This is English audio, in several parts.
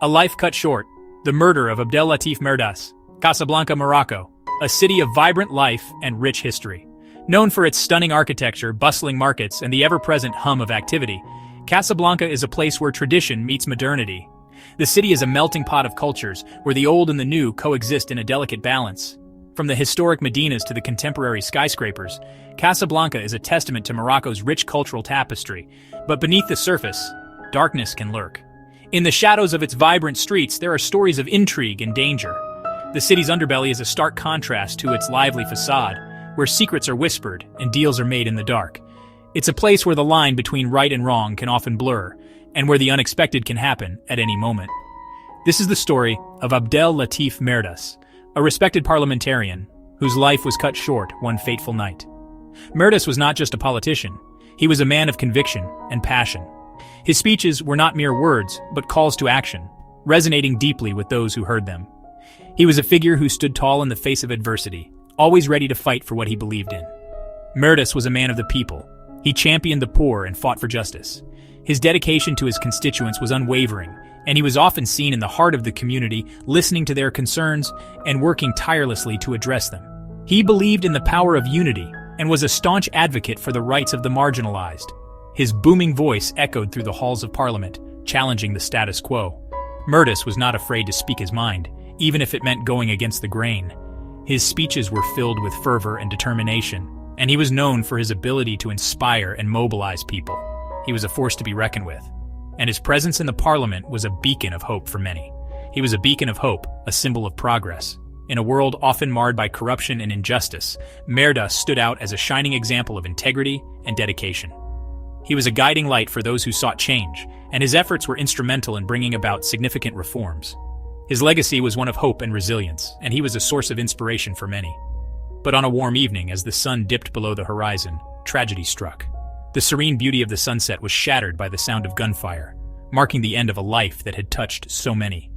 A life cut short. The murder of Abdel Latif Merdas, Casablanca, Morocco, a city of vibrant life and rich history. Known for its stunning architecture, bustling markets, and the ever-present hum of activity, Casablanca is a place where tradition meets modernity. The city is a melting pot of cultures, where the old and the new coexist in a delicate balance. From the historic Medinas to the contemporary skyscrapers, Casablanca is a testament to Morocco's rich cultural tapestry. But beneath the surface, darkness can lurk. In the shadows of its vibrant streets, there are stories of intrigue and danger. The city's underbelly is a stark contrast to its lively facade, where secrets are whispered and deals are made in the dark. It's a place where the line between right and wrong can often blur, and where the unexpected can happen at any moment. This is the story of Abdel Latif Merdas, a respected parliamentarian whose life was cut short one fateful night. Merdas was not just a politician. He was a man of conviction and passion. His speeches were not mere words, but calls to action, resonating deeply with those who heard them. He was a figure who stood tall in the face of adversity, always ready to fight for what he believed in. Merdas was a man of the people. He championed the poor and fought for justice. His dedication to his constituents was unwavering, and he was often seen in the heart of the community, listening to their concerns and working tirelessly to address them. He believed in the power of unity and was a staunch advocate for the rights of the marginalized. His booming voice echoed through the halls of Parliament, challenging the status quo. Merdas was not afraid to speak his mind, even if it meant going against the grain. His speeches were filled with fervor and determination, and he was known for his ability to inspire and mobilize people. He was a force to be reckoned with, and his presence in the Parliament was a beacon of hope for many. He was a beacon of hope, a symbol of progress. In a world often marred by corruption and injustice, Merdas stood out as a shining example of integrity and dedication. He was a guiding light for those who sought change, and his efforts were instrumental in bringing about significant reforms. His legacy was one of hope and resilience, and he was a source of inspiration for many. But on a warm evening, as the sun dipped below the horizon, tragedy struck. The serene beauty of the sunset was shattered by the sound of gunfire, marking the end of a life that had touched so many.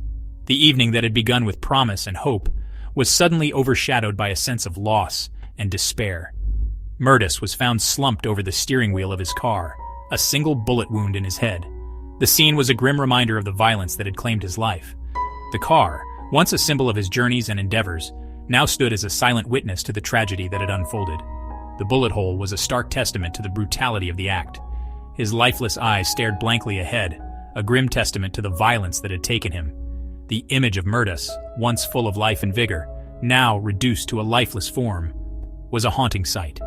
The evening that had begun with promise and hope was suddenly overshadowed by a sense of loss and despair. Merdas was found slumped over the steering wheel of his car, a single bullet wound in his head. The scene was a grim reminder of the violence that had claimed his life. The car, once a symbol of his journeys and endeavors, now stood as a silent witness to the tragedy that had unfolded. The bullet hole was a stark testament to the brutality of the act. His lifeless eyes stared blankly ahead, a grim testament to the violence that had taken him. The image of Merdas, once full of life and vigor, now reduced to a lifeless form, was a haunting sight.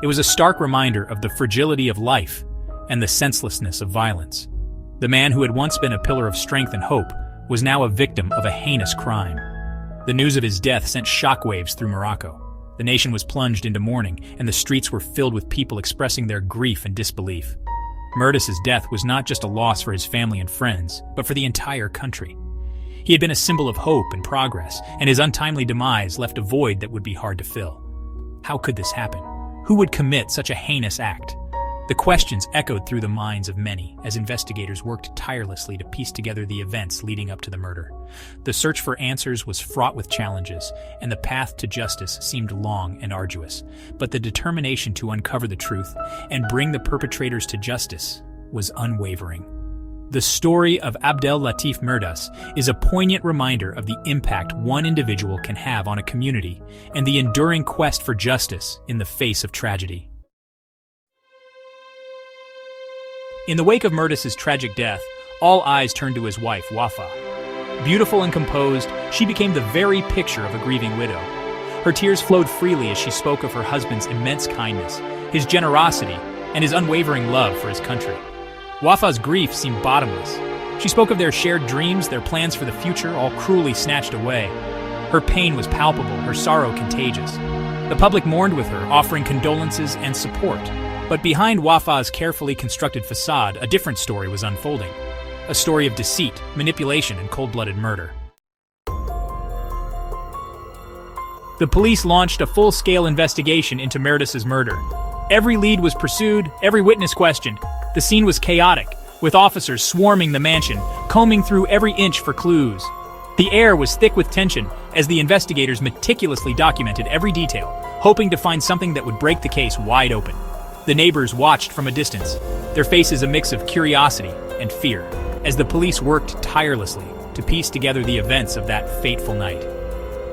It was a stark reminder of the fragility of life and the senselessness of violence. The man who had once been a pillar of strength and hope was now a victim of a heinous crime. The news of his death sent shockwaves through Morocco. The nation was plunged into mourning, and the streets were filled with people expressing their grief and disbelief. Merdas's death was not just a loss for his family and friends, but for the entire country. He had been a symbol of hope and progress, and his untimely demise left a void that would be hard to fill. How could this happen? Who would commit such a heinous act? The questions echoed through the minds of many as investigators worked tirelessly to piece together the events leading up to the murder. The search for answers was fraught with challenges, and the path to justice seemed long and arduous. But the determination to uncover the truth and bring the perpetrators to justice was unwavering. The story of Abdel Latif Merdas is a poignant reminder of the impact one individual can have on a community and the enduring quest for justice in the face of tragedy. In the wake of Merdas's tragic death, all eyes turned to his wife, Wafaa. Beautiful and composed, she became the very picture of a grieving widow. Her tears flowed freely as she spoke of her husband's immense kindness, his generosity, and his unwavering love for his country. Wafaa's grief seemed bottomless. She spoke of their shared dreams, their plans for the future, all cruelly snatched away. Her pain was palpable, her sorrow contagious. The public mourned with her, offering condolences and support. But behind Wafaa's carefully constructed facade, a different story was unfolding. A story of deceit, manipulation, and cold-blooded murder. The police launched a full-scale investigation into Merdas's murder. Every lead was pursued, every witness questioned. The scene was chaotic, with officers swarming the mansion, combing through every inch for clues. The air was thick with tension as the investigators meticulously documented every detail, hoping to find something that would break the case wide open. The neighbors watched from a distance, their faces a mix of curiosity and fear, as the police worked tirelessly to piece together the events of that fateful night.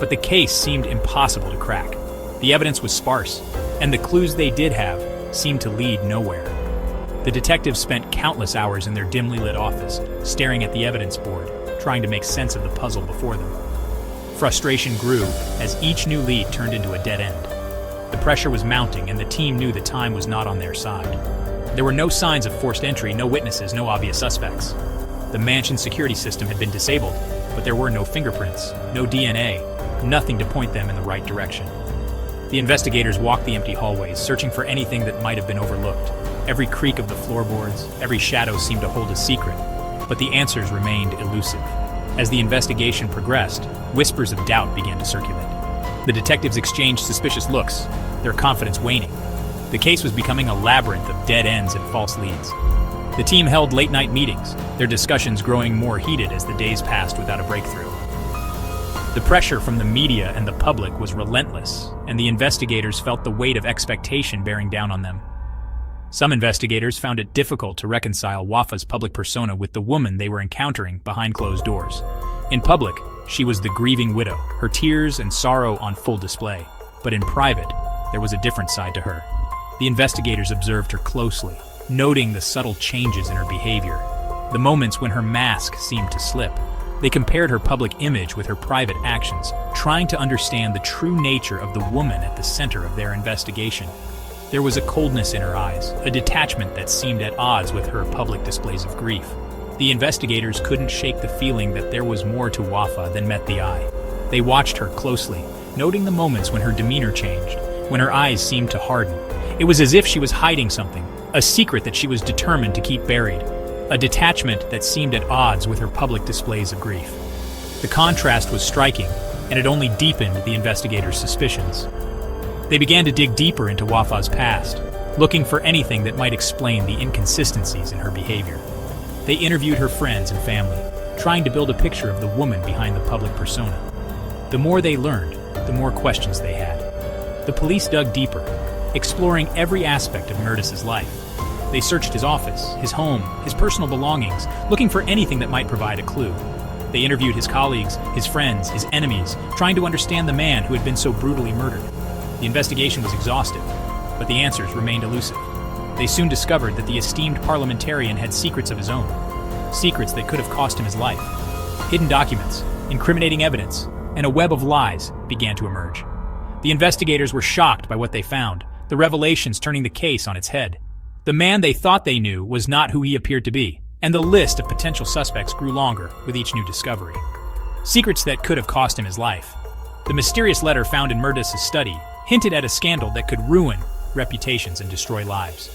But the case seemed impossible to crack. The evidence was sparse, and the clues they did have seemed to lead nowhere. The detectives spent countless hours in their dimly lit office, staring at the evidence board, trying to make sense of the puzzle before them. Frustration grew as each new lead turned into a dead end. The pressure was mounting, and the team knew the time was not on their side. There were no signs of forced entry, no witnesses, no obvious suspects. The mansion security system had been disabled, but there were no fingerprints, no DNA, nothing to point them in the right direction. The investigators walked the empty hallways, searching for anything that might have been overlooked. Every creak of the floorboards, every shadow seemed to hold a secret, but the answers remained elusive. As the investigation progressed, whispers of doubt began to circulate. The detectives exchanged suspicious looks, their confidence waning. The case was becoming a labyrinth of dead ends and false leads. The team held late-night meetings, their discussions growing more heated as the days passed without a breakthrough. The pressure from the media and the public was relentless, and the investigators felt the weight of expectation bearing down on them. Some investigators found it difficult to reconcile Wafaa's public persona with the woman they were encountering behind closed doors. In public, she was the grieving widow, her tears and sorrow on full display. But in private, there was a different side to her. The investigators observed her closely, noting the subtle changes in her behavior, the moments when her mask seemed to slip. They compared her public image with her private actions, trying to understand the true nature of the woman at the center of their investigation. There was a coldness in her eyes, a detachment that seemed at odds with her public displays of grief. The investigators couldn't shake the feeling that there was more to Wafaa than met the eye. They watched her closely, noting the moments when her demeanor changed, when her eyes seemed to harden. It was as if she was hiding something, a secret that she was determined to keep buried, a detachment that seemed at odds with her public displays of grief. The contrast was striking, and it only deepened the investigators' suspicions. They began to dig deeper into Wafaa's past, looking for anything that might explain the inconsistencies in her behavior. They interviewed her friends and family, trying to build a picture of the woman behind the public persona. The more they learned, the more questions they had. The police dug deeper, exploring every aspect of Merdas's life. They searched his office, his home, his personal belongings, looking for anything that might provide a clue. They interviewed his colleagues, his friends, his enemies, trying to understand the man who had been so brutally murdered. The investigation was exhaustive, but the answers remained elusive. They soon discovered that the esteemed parliamentarian had secrets of his own, secrets that could have cost him his life. Hidden documents, incriminating evidence, and a web of lies began to emerge. The investigators were shocked by what they found, the revelations turning the case on its head. The man they thought they knew was not who he appeared to be, and the list of potential suspects grew longer with each new discovery. Secrets that could have cost him his life. The mysterious letter found in Merdas' study hinted at a scandal that could ruin reputations and destroy lives.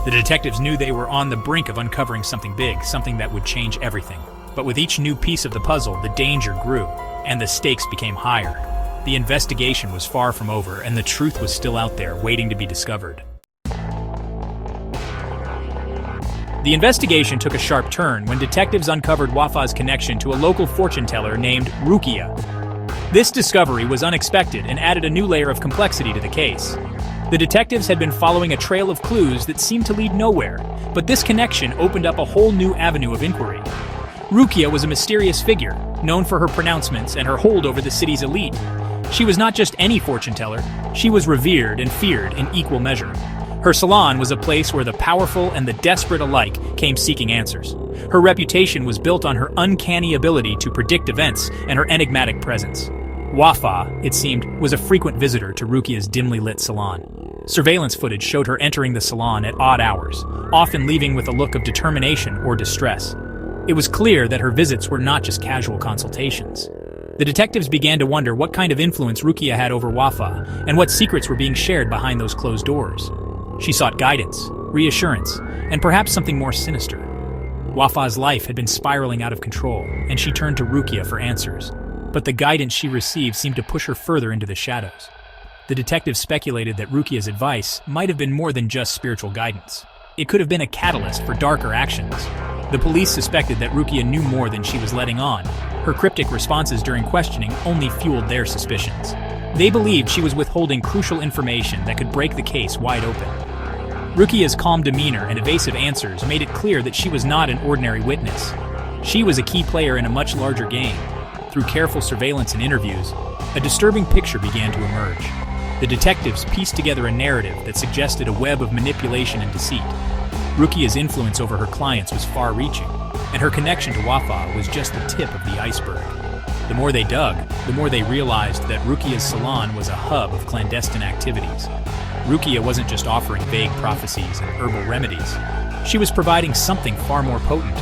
The detectives knew they were on the brink of uncovering something big, something that would change everything. But with each new piece of the puzzle, the danger grew, and the stakes became higher. The investigation was far from over, and the truth was still out there, waiting to be discovered. The investigation took a sharp turn when detectives uncovered Wafaa's connection to a local fortune teller named Rukia. This discovery was unexpected and added a new layer of complexity to the case. The detectives had been following a trail of clues that seemed to lead nowhere, but this connection opened up a whole new avenue of inquiry. Rukia was a mysterious figure, known for her pronouncements and her hold over the city's elite. She was not just any fortune teller, she was revered and feared in equal measure. Her salon was a place where the powerful and the desperate alike came seeking answers. Her reputation was built on her uncanny ability to predict events and her enigmatic presence. Wafaa, it seemed, was a frequent visitor to Rukia's dimly lit salon. Surveillance footage showed her entering the salon at odd hours, often leaving with a look of determination or distress. It was clear that her visits were not just casual consultations. The detectives began to wonder what kind of influence Rukia had over Wafaa and what secrets were being shared behind those closed doors. She sought guidance, reassurance, and perhaps something more sinister. Wafaa's life had been spiraling out of control, and she turned to Rukia for answers. But the guidance she received seemed to push her further into the shadows. The detectives speculated that Rukia's advice might have been more than just spiritual guidance. It could have been a catalyst for darker actions. The police suspected that Rukia knew more than she was letting on. Her cryptic responses during questioning only fueled their suspicions. They believed she was withholding crucial information that could break the case wide open. Rukia's calm demeanor and evasive answers made it clear that she was not an ordinary witness. She was a key player in a much larger game. Through careful surveillance and interviews, a disturbing picture began to emerge. The detectives pieced together a narrative that suggested a web of manipulation and deceit. Rukia's influence over her clients was far-reaching, and her connection to Wafaa was just the tip of the iceberg. The more they dug, the more they realized that Rukia's salon was a hub of clandestine activities. Rukia wasn't just offering vague prophecies and herbal remedies. She was providing something far more potent.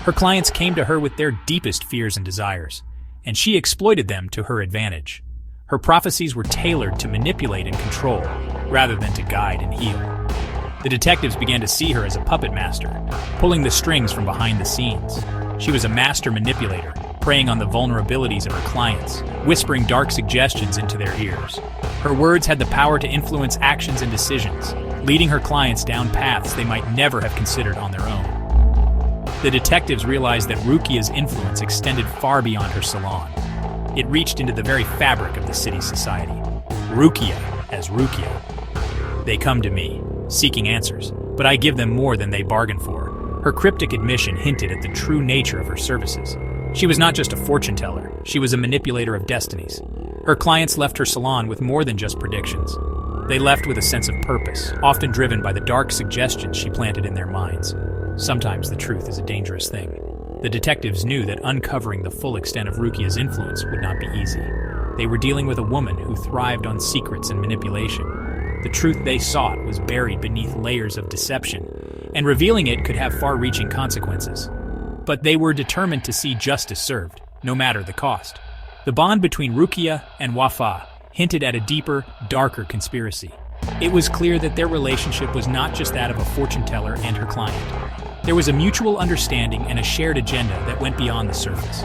Her clients came to her with their deepest fears and desires, and she exploited them to her advantage. Her prophecies were tailored to manipulate and control, rather than to guide and heal. The detectives began to see her as a puppet master, pulling the strings from behind the scenes. She was a master manipulator, preying on the vulnerabilities of her clients, whispering dark suggestions into their ears. Her words had the power to influence actions and decisions, leading her clients down paths they might never have considered on their own. The detectives realized that Rukia's influence extended far beyond her salon. It reached into the very fabric of the city's society. Rukia as Rukia. They come to me, seeking answers, but I give them more than they bargain for. Her cryptic admission hinted at the true nature of her services. She was not just a fortune teller, she was a manipulator of destinies. Her clients left her salon with more than just predictions. They left with a sense of purpose, often driven by the dark suggestions she planted in their minds. Sometimes the truth is a dangerous thing. The detectives knew that uncovering the full extent of Rukia's influence would not be easy. They were dealing with a woman who thrived on secrets and manipulation. The truth they sought was buried beneath layers of deception, and revealing it could have far-reaching consequences. But they were determined to see justice served, no matter the cost. The bond between Rukia and Wafaa hinted at a deeper, darker conspiracy. It was clear that their relationship was not just that of a fortune teller and her client. There was a mutual understanding and a shared agenda that went beyond the surface.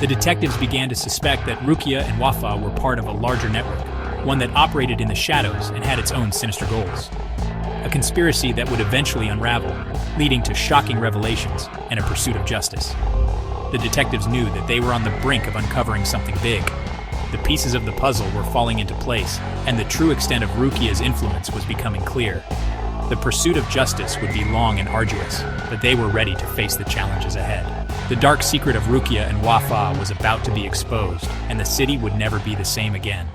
The detectives began to suspect that Rukia and Wafaa were part of a larger network, one that operated in the shadows and had its own sinister goals. A conspiracy that would eventually unravel, leading to shocking revelations and a pursuit of justice. The detectives knew that they were on the brink of uncovering something big. The pieces of the puzzle were falling into place, and the true extent of Rukia's influence was becoming clear. The pursuit of justice would be long and arduous, but they were ready to face the challenges ahead. The dark secret of Rukia and Wafaa was about to be exposed, and the city would never be the same again.